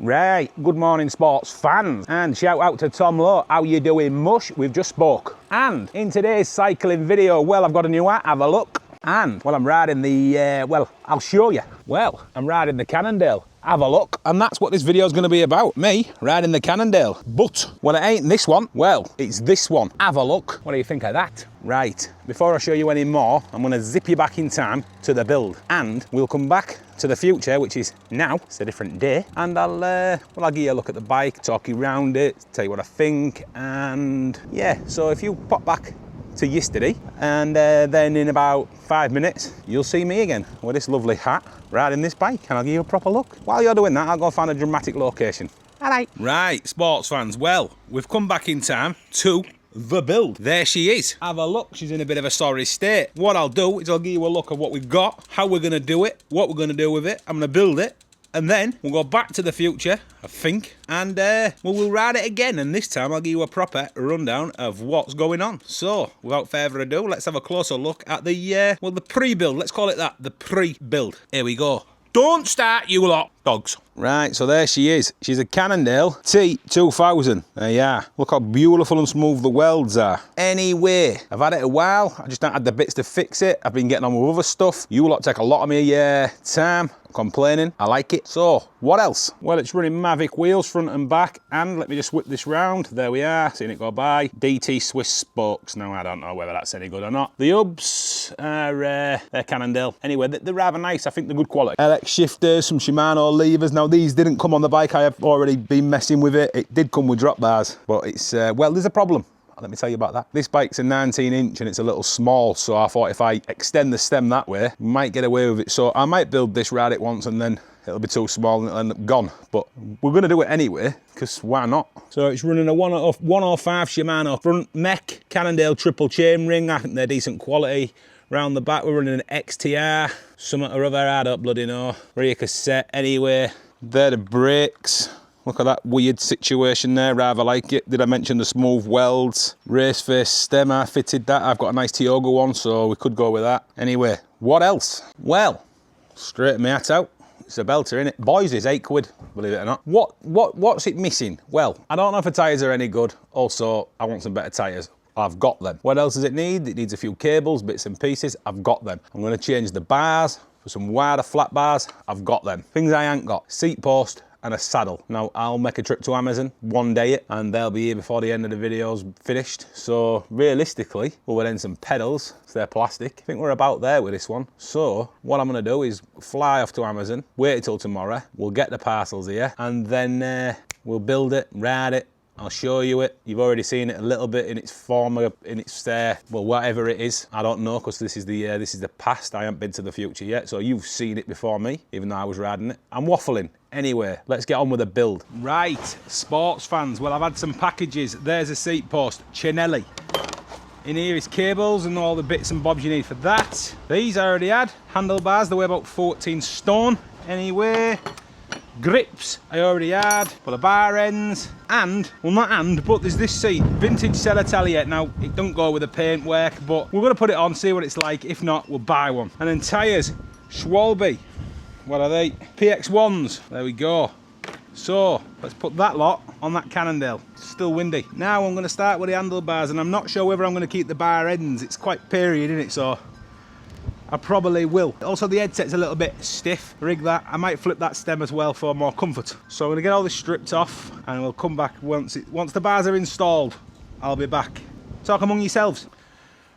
Right, good morning sports fans, and shout out to Tom Lowe. How you doing, mush? We've just spoke. And in today's cycling video, well, I've got a new hat, have a look. And, well, I'm riding the, well, I'll show you. Well, I'm riding the Cannondale. Have a look. And that's what this video is going to be about. Me riding the Cannondale. But, well, it ain't this one. Well, it's this one. Have a look. What do you think of that? Right, before I show you any more, I'm going to zip you back in time to the build. And we'll come back to the future, which is now. It's a different day. And I'll give you a look at the bike, talk you around it, tell you what I think. And yeah, so if you pop back to yesterday, and then in about 5 minutes you'll see me again with this lovely hat riding this bike, and I'll give you a proper look. While you're doing that, I'll go find a dramatic location. Alright. Right, sports fans, well, we've come back in time to the build. There she is. Have a look. She's in a bit of a sorry state. What I'll do is I'll give you a look at what we've got, how we're going to do it, what we're going to do with it. I'm going to build it, and then we'll go back to the future, I think, and we'll ride it again. And this time I'll give you a proper rundown of what's going on. So, without further ado, let's have a closer look at the, well, the pre-build. Let's call it that, the pre-build. Here we go. Don't start, you lot, dogs. Right, so there she is. She's a Cannondale T2000. There you are. Look how beautiful and smooth the welds are. Anyway, I've had it a while. I just don't have the bits to fix it. I've been getting on with other stuff. You lot take a lot of my time complaining. I like it. So, what else? Well, it's running Mavic wheels front and back, and let me just whip this round. There we are, seeing it go by. DT Swiss spokes. Now, I don't know whether that's any good or not. The hubs are, they're Cannondale. Anyway, they're rather nice. I think they're good quality. LX shifters, some Shimano levers. Now, these didn't come on the bike. I have already been messing with it. It did come with drop bars, but it's, well, there's a problem. Let me tell you about that. This bike's a 19-inch and it's a little small, so I thought if I extend the stem that way, might get away with it. So I might build this, ride it once, and then it'll be too small and it'll end up gone. But we're going to do it anyway, because why not? So it's running a 105 Shimano front mech, Cannondale triple chain ring. I think they're decent quality. Round the back, we're running an XTR, something or other, I don't bloody know. Rear cassette, anyway. They're the brakes. Look at that weird situation there, rather like it. Did I mention the smooth welds? Race face stem, I fitted that. I've got a nice Tioga one, so we could go with that. Anyway, what else? Well, straighten my hat out. It's a belter, innit? Boys is £8, believe it or not. What's it missing? Well, I don't know if the tyres are any good. Also, I want some better tyres. I've got them. What else does it need? It needs a few cables, bits and pieces. I've got them. I'm going to change the bars for some wider flat bars. I've got them. Things I ain't got: seat post and a saddle. Now, I'll make a trip to Amazon, one day it, and they'll be here before the end of the video's finished. So realistically, we'll then some pedals, so they're plastic. I think we're about there with this one. So what I'm gonna do is fly off to Amazon, wait until tomorrow, we'll get the parcels here, and then we'll build it, ride it. I'll show you it. You've already seen it a little bit in its former, in its well, whatever it is. I don't know, because this is the past. I haven't been to the future yet, so you've seen it before me, even though I was riding it. I'm waffling. Anyway, let's get on with the build. Right, sports fans. Well, I've had some packages. There's a seat post, Cinelli. In here is cables and all the bits and bobs you need for that. These I already had. Handlebars, they weigh about 14 stone. Anyway. Grips I already had for the bar ends, and, well, not and, but there's this seat, vintage Seatpost. Now, it don't go with the paint work, but we're going to put it on, see what it's like. If not, we'll buy one. And then tyres, Schwalbe, what are they? PX1s, there we go. So, let's put that lot on that Cannondale. It's still windy. Now I'm going to start with the handlebars, and I'm not sure whether I'm going to keep the bar ends. It's quite period, isn't it? So I probably will. Also, the headset's a little bit stiff. Rig that. I might flip that stem as well for more comfort. So I'm going to get all this stripped off, and we'll come back once the bars are installed. I'll be back. Talk among yourselves.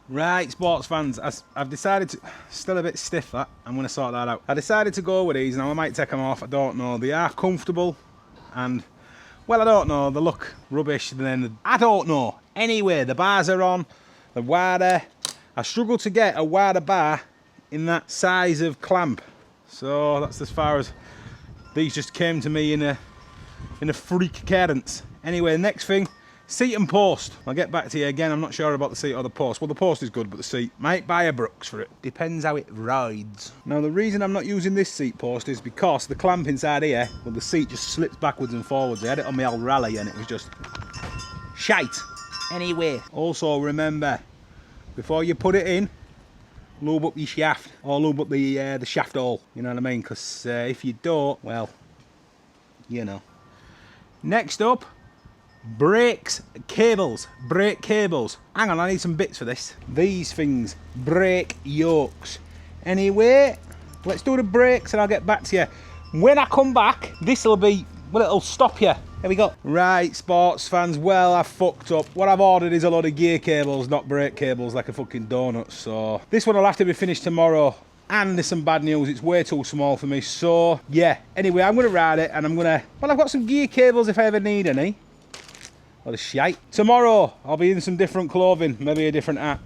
Right, sports fans, I've decided to, still a bit stiff that, I'm going to sort that out. I decided to go with these. Now I might take them off, I don't know. They are comfortable, and, well, I don't know, they look rubbish, and then, I don't know. Anyway, the bars are on, they're wider. I struggled to get a wider bar in that size of clamp, so that's as far as these just came to me in a freak cadence. Anyway, next thing, seat and post. I'll get back to you again. I'm not sure about the seat or the post. Well, the post is good, but the seat, might buy a Brooks for it. Depends how it rides. Now, the reason I'm not using this seat post is because the clamp inside here, well, the seat just slips backwards and forwards. I had it on my old Rally and it was just shite. Anyway, also remember, before you put it in, lube up your shaft, or lube up the shaft hole, you know what I mean? Because if you don't, well, you know. Next up, brakes, cables, brake cables. Hang on, I need some bits for this. These things, brake yokes. Anyway, let's do the brakes and I'll get back to you. When I come back, this'll be, well, it'll stop you. There we go. Right, sports fans, well, I fucked up. What I've ordered is a lot of gear cables, not brake cables, like a fucking donut. So this one will have to be finished tomorrow. And there's some bad news, it's way too small for me. So yeah, anyway, I'm gonna ride it and I'm gonna, well, I've got some gear cables if I ever need any. What a shite. Tomorrow, I'll be in some different clothing, maybe a different hat.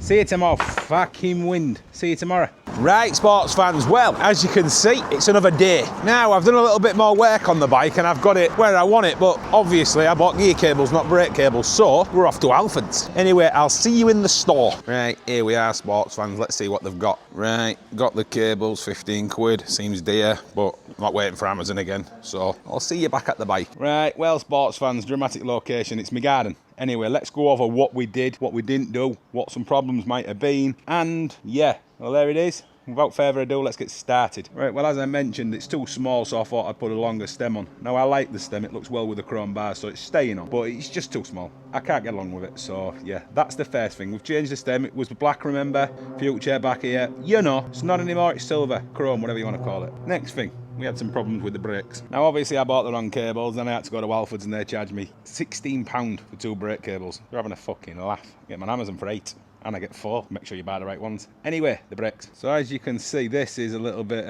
See you tomorrow. Fucking wind. See you tomorrow. Right, sports fans, well, as you can see, it's another day. Now, I've done a little bit more work on the bike and I've got it where I want it, but obviously I bought gear cables, not brake cables, so we're off to Alfred's. Anyway, I'll see you in the store. Right, here we are, sports fans. Let's see what they've got. Right, got the cables, 15 quid. Seems dear, but I'm not waiting for Amazon again, so I'll see you back at the bike. Right, well, sports fans, dramatic location. It's my garden. Anyway, let's go over what we did, what we didn't do, what some problems might have been, and yeah, well, there it is. Without further ado, let's get started. Right, well, as I mentioned, it's too small, so I thought I'd put a longer stem on. Now, I like the stem, it looks well with the chrome bars, so it's staying on, but it's just too small. I can't get along with it, so yeah, that's the first thing. We've changed the stem, it was black, remember? Future back here, you know, it's not anymore, it's silver, chrome, whatever you want to call it. Next thing. We had some problems with the brakes. Now, obviously, I bought the wrong cables, then I had to go to Alfred's and they charged me £16 for 2 brake cables. They're having a fucking laugh. I get them on Amazon for 8, and I get 4. Make sure you buy the right ones. Anyway, the brakes. So as you can see, this is a little bit,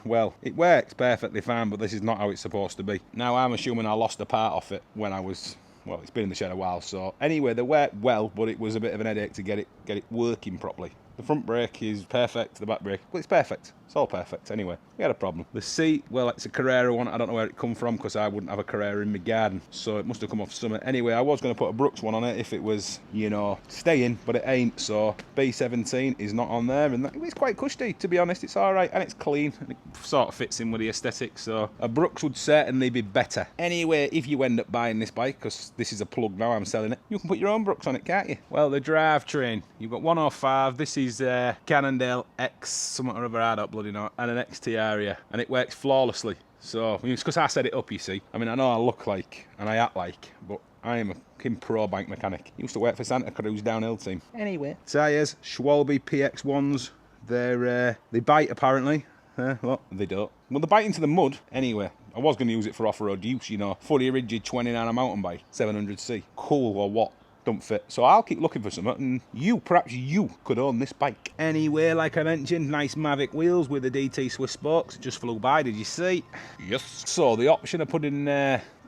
well, it works perfectly fine, but this is not how it's supposed to be. Now, I'm assuming I lost a part off it when I was, well, it's been in the shed a while, so anyway, they work well, but it was a bit of an headache to get it working properly. The front brake is perfect, the back brake, well, it's perfect. It's all perfect. Anyway, we had a problem. The seat, well, it's a Carrera one. I don't know where it come from because I wouldn't have a Carrera in my garden, so it must have come off summer. Anyway, I was going to put a Brooks one on it if it was, you know, staying, but it ain't. So B17 is not on there, and it's quite cushy, to be honest. It's all right, and it's clean, and it sort of fits in with the aesthetic. So a Brooks would certainly be better. Anyway, if you end up buying this bike, because this is a plug now, I'm selling it, you can put your own Brooks on it, can't you? Well, the drivetrain, you've got 105. This is Cannondale X, something or other, I don't bloody know, and an XT area, and it works flawlessly. So it's because I set it up, you see. I mean, I know I look like and I act like, but I am a fucking pro bike mechanic. Used to work for Santa Cruz downhill team. Anyway, tyres, Schwalbe PX ones. They bite apparently. Well, they don't. Well, they bite into the mud. Anyway, I was going to use it for off-road use, you know. Fully rigid 29er mountain bike, 700C. Cool or what? Don't fit. So I'll keep looking for something, and perhaps you could own this bike. Anyway, like I mentioned, nice Mavic wheels with the DT Swiss spokes. Just flew by, did you see? Yes. So the option of putting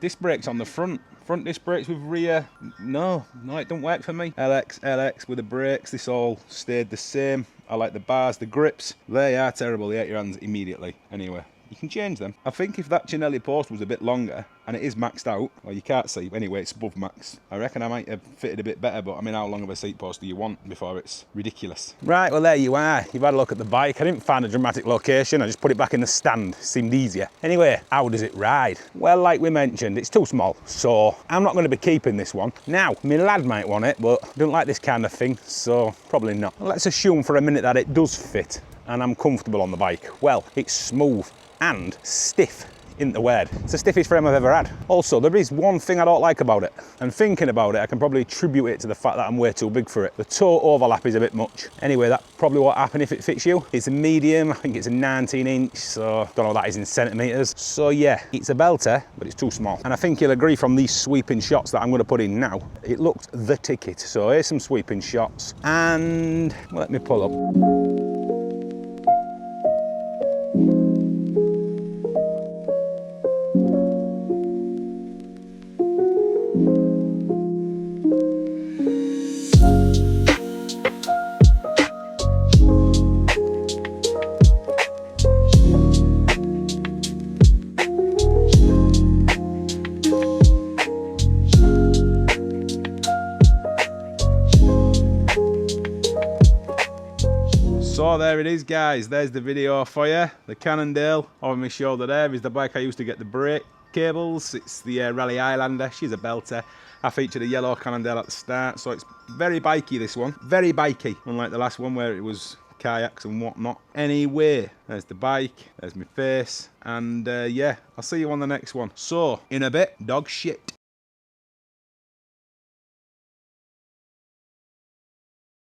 disc brakes on the front disc brakes with rear, no, it don't work for me. LX with the brakes, this all stayed the same. I like the bars, the grips, they are terrible. They hurt your hands immediately. Anyway, you can change them. I think if that Cinelli post was a bit longer, and it is maxed out, well, you can't see, anyway, it's above max. I reckon I might have fitted a bit better, but I mean, how long of a seat post do you want before it's ridiculous? Right, well, there you are. You've had a look at the bike. I didn't find a dramatic location. I just put it back in the stand. Seemed easier. Anyway, how does it ride? Well, like we mentioned, it's too small, so I'm not going to be keeping this one. Now, my lad might want it, but I don't like this kind of thing, so probably not. Let's assume for a minute that it does fit, and I'm comfortable on the bike. Well, it's smooth and stiff. Isn't the word. It's the stiffest frame I've ever had. Also, there is one thing I don't like about it, and thinking about it, I can probably attribute it to the fact that I'm way too big for it. The toe overlap is a bit much. Anyway, that probably won't happen if it fits you. It's a medium, I think it's a 19-inch, so don't know what that is in centimetres. So yeah, it's a belter, but it's too small. And I think you'll agree from these sweeping shots that I'm going to put in now, it looked the ticket. So here's some sweeping shots, and well, let me pull up. So there it is, guys. There's the video for you. The Cannondale over my shoulder there is the bike I used to get the brake cables. It's the Rally Highlander. She's a belter. I featured a yellow Cannondale at the start, so it's very bikey, this one. Very bikey, unlike the last one where it was kayaks and whatnot. Anyway, there's the bike, there's my face, and yeah, I'll see you on the next one. So, in a bit, dog shit.